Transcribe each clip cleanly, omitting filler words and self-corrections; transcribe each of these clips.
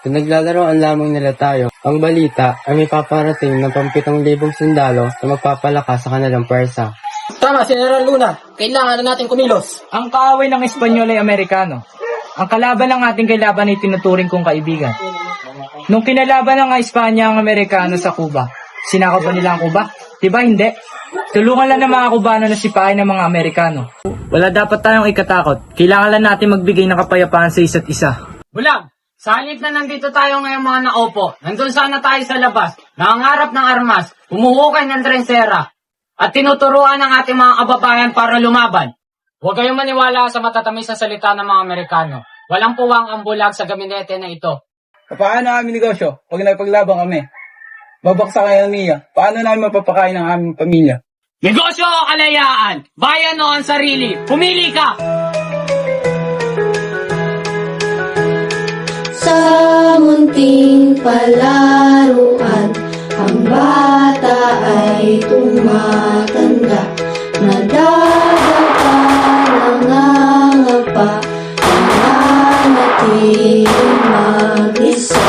Pinaglalaroan lamang nila tayo. Ang balita ay may paparating ng 7,000 sundalo na magpapalakas sa kanilang pwersa. Tama, General Luna. Kailangan na natin kumilos. Ang kaaway ng Espanyol ay Amerikano. Ang kalaban ng ating kailaban ay tinuturing kong kaibigan. Nung kinalaban ng Espanya ang Amerikano sa Cuba, sinakop ba nila ang Cuba? Diba hindi? Tulungan lang ng mga Cubano na sipahin ng mga Amerikano. Wala dapat tayong ikatakot. Kailangan lang natin magbigay ng kapayapaan sa isa't isa. Bulag, sa halip na nandito tayo ngayong mga naupo, nandun sana tayo sa labas, nangangarap ng armas, humuhukay ng trensera, at tinuturuan ng ating mga kababayan para lumaban. Huwag kayong maniwala sa matatamis na salita ng mga Amerikano. Walang puwang ang bulag sa gabinete na ito. Paano aming negosyo pag nagpaglabang kami? Babaksa kayo ng Mia. Paano namin mapapakain ang aming pamilya? Negosyo o kalayaan? Bayan o ang sarili? Pumili ka! Sa munting palaruan, ang bata ay tumatanda. Nadadapa, nangangapa, nananatiling mag-isa.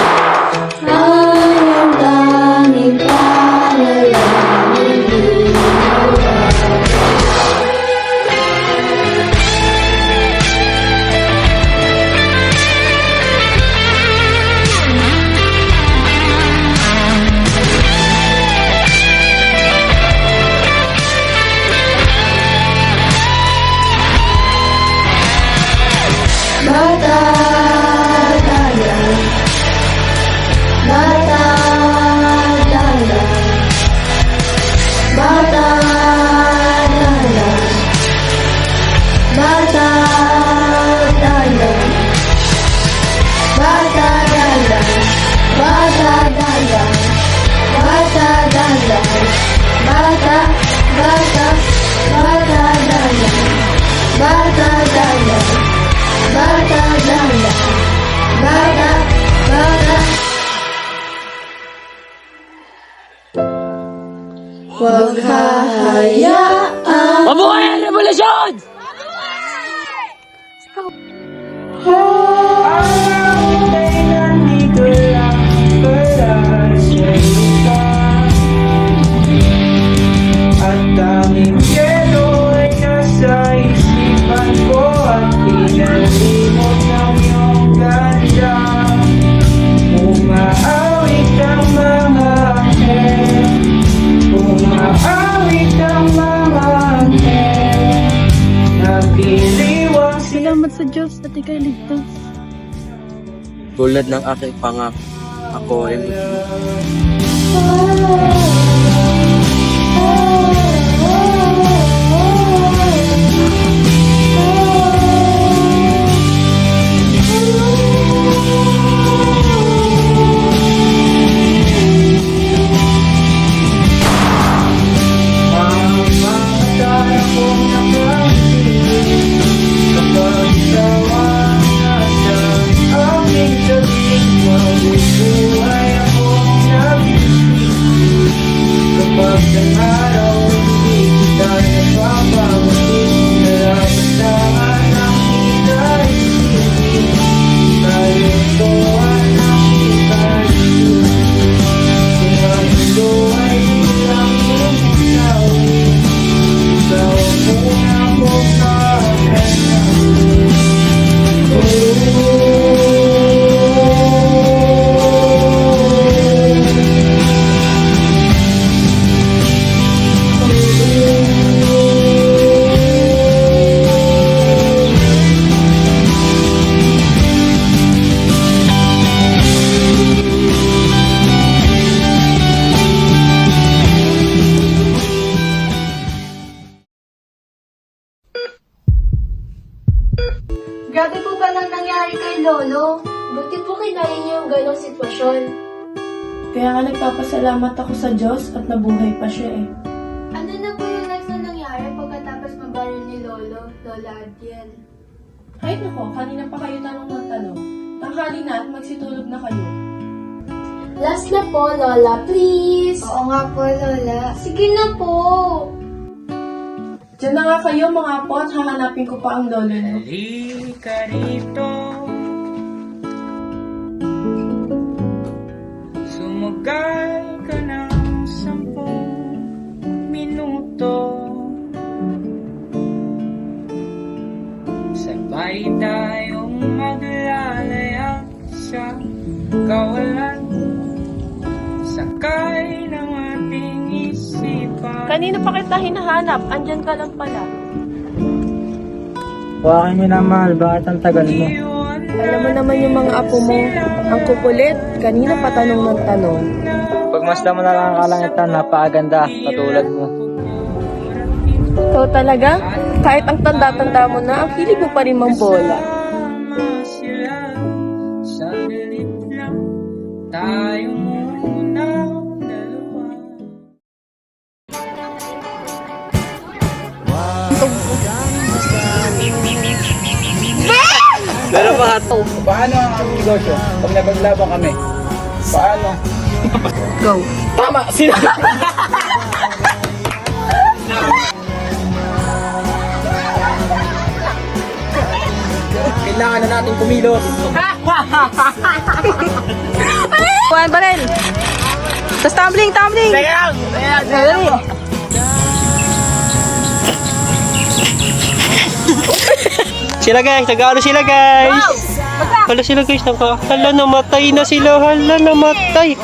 Ang tanging panalangin ginawa. Bata, dada. Bata, dada. Bata, dada. Bata, dada. Bata, dada. Bata, dada. Bata, dada. Bata, bata, bata, dada. Bata, dada. Bata, dada. Bata, bata. Huwag hahayaan. Mabuhay ang revolusyon! At tanging yelo ay nasa isipan ko at pinalimot ng iyong ganda. Umaawit ang mga anghel, umaawit ang mga anghel, nagdiriwang Salamat sa Diyos at ika'y ligtas. Tulad ng aking pangako, ako ay Grabe po ba nang nangyari kay Lolo? Buti po kinaya niyo yung ganong sitwasyon. Kaya nga nagpapasalamat ako sa Diyos at nabuhay pa siya eh. Ano na po yung next na nangyari pagkatapos mabaril ni Lola Adiel? Ay nako, kanina pa kayo tanong ng tanong. Tanghali na at magsitulog na kayo. Last na po, Lola, please. Oo nga po, Lola. Sige na po. Diyan na nga kayo mga apo at hahanapin ko pa ang lolo niyo. Halika rito. siya kawalan, sakay ng ating isipan. Kanina pa kita hinahanap, andyan ka lang pala. Huwakan niyo na, mahal. Bakit ang tagal mo? Alam mo naman yung mga apo mo, ang kukulit, kanina pa tanong ng tanong. Pagmasdan mo na lang ang kalangitan, napakaganda, katulad mo. Ikaw talaga? Kahit ang tanda-tanda mo na, ang hilig mo pa rin mambola. Sila, saglit lang, tayo muna dalawa. Paano ang aming negosyo pag napaglaban kami? Paano? Kailangan na natin kumilos. Kuhan pa rin! Tapos tumbling! Sila guys, nag-ano sila guys? Hala sila guys, hala namatay na sila, hala namatay.